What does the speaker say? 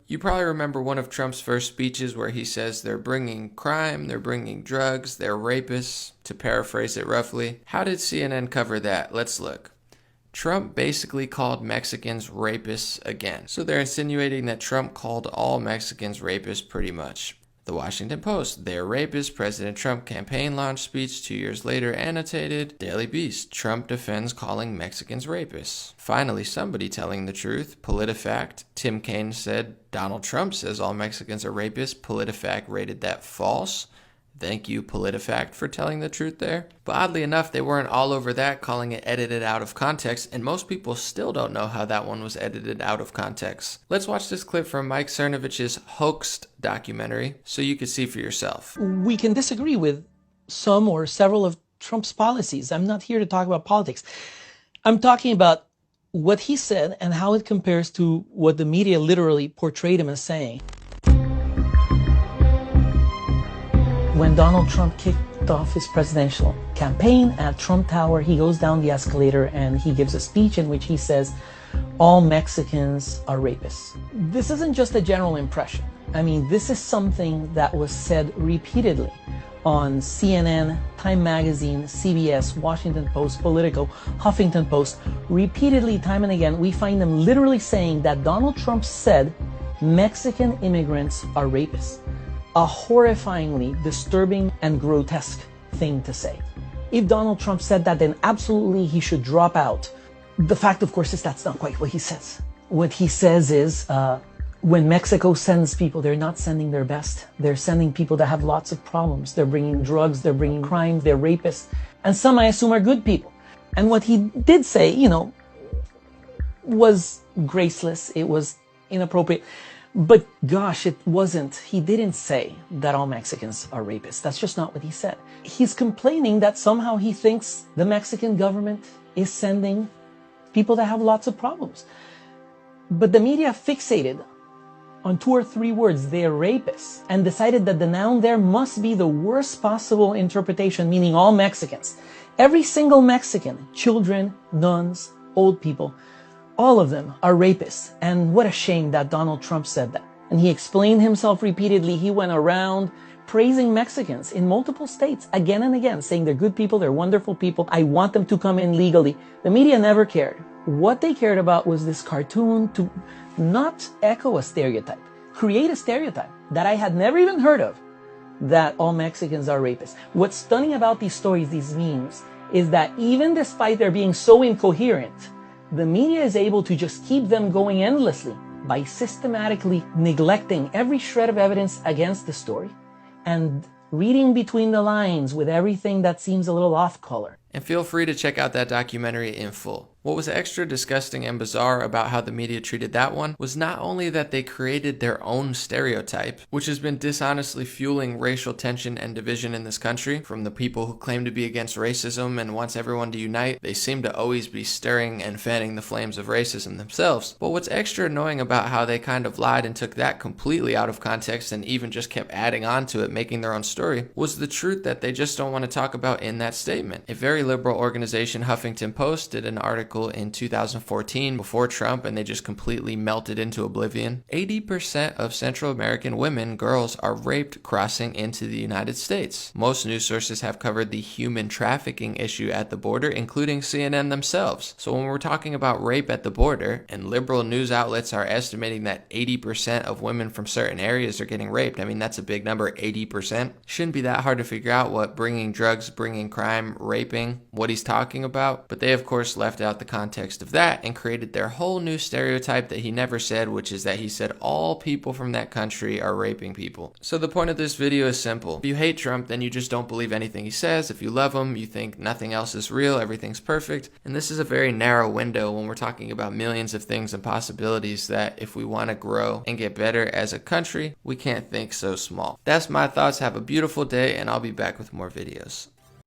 You probably remember one of Trump's first speeches where he says they're bringing crime, they're bringing drugs, they're rapists, to paraphrase it roughly. How did CNN cover that? Let's look. Trump basically called Mexicans rapists again. So they're insinuating that Trump called all Mexicans rapists pretty much. The Washington Post, they're rapists. President Trump campaign launch speech 2 years later annotated. Daily Beast, Trump defends calling Mexicans rapists. Finally, somebody telling the truth. PolitiFact, Tim Kaine said Donald Trump says all Mexicans are rapists. PolitiFact rated that false. Thank you, PolitiFact, for telling the truth there. But oddly enough, they weren't all over that, calling it edited out of context, and most people still don't know how that one was edited out of context. Let's watch this clip from Mike Cernovich's Hoaxed documentary so you can see for yourself. We can disagree with some or several of Trump's policies. I'm not here to talk about politics. I'm talking about what he said and how it compares to what the media literally portrayed him as saying. When Donald Trump kicked off his presidential campaign at Trump Tower, he goes down the escalator and he gives a speech in which he says, all Mexicans are rapists. This isn't just a general impression. I mean, this is something that was said repeatedly on CNN, Time Magazine, CBS, Washington Post, Politico, Huffington Post. Repeatedly, time and again, we find them literally saying that Donald Trump said Mexican immigrants are rapists. A horrifyingly disturbing and grotesque thing to say. If Donald Trump said that, then absolutely he should drop out. The fact, of course, is that's not quite what he says. What he says is, when Mexico sends people, they're not sending their best. They're sending people that have lots of problems. They're bringing drugs, they're bringing crime, they're rapists. And some, I assume, are good people. And what he did say, was graceless. It was inappropriate. But gosh, he didn't say that all Mexicans are rapists. That's just not what he said. He's complaining that somehow he thinks the Mexican government is sending people that have lots of problems. But the media fixated on 2 or 3 words, they're rapists, and decided that the noun there must be the worst possible interpretation, meaning all Mexicans. Every single Mexican, children, nuns, old people, all of them are rapists. And what a shame that Donald Trump said that. And he explained himself repeatedly. He went around praising Mexicans in multiple states again and again, saying they're good people, they're wonderful people. I want them to come in legally. The media never cared. What they cared about was this cartoon to not echo a stereotype, create a stereotype that I had never even heard of, that all Mexicans are rapists. What's stunning about these stories, these memes, is that even despite their being so incoherent, the media is able to just keep them going endlessly by systematically neglecting every shred of evidence against the story and reading between the lines with everything that seems a little off color. And feel free to check out that documentary in full. What was extra disgusting and bizarre about how the media treated that one was not only that they created their own stereotype, which has been dishonestly fueling racial tension and division in this country, from the people who claim to be against racism and wants everyone to unite, they seem to always be stirring and fanning the flames of racism themselves. But what's extra annoying about how they kind of lied and took that completely out of context and even just kept adding on to it, making their own story, was the truth that they just don't want to talk about in that statement. A very liberal organization, Huffington Post, did an article in 2014 before Trump, and they just completely melted into oblivion. 80% of Central American women, girls, are raped crossing into the United States. Most news sources have covered the human trafficking issue at the border, including CNN themselves. So when we're talking about rape at the border, and liberal news outlets are estimating that 80% of women from certain areas are getting raped, I mean, that's a big number, 80%. Shouldn't be that hard to figure out what bringing drugs, bringing crime, raping, what he's talking about. But they, of course, left out the context of that and created their whole new stereotype that he never said, which is that he said all people from that country are raping people. So the point of this video is simple. If you hate Trump, then you just don't believe anything he says. If you love him, you think nothing else is real, everything's perfect. And this is a very narrow window when we're talking about millions of things and possibilities that if we want to grow and get better as a country, we can't think so small. That's my thoughts. Have a beautiful day, and I'll be back with more videos.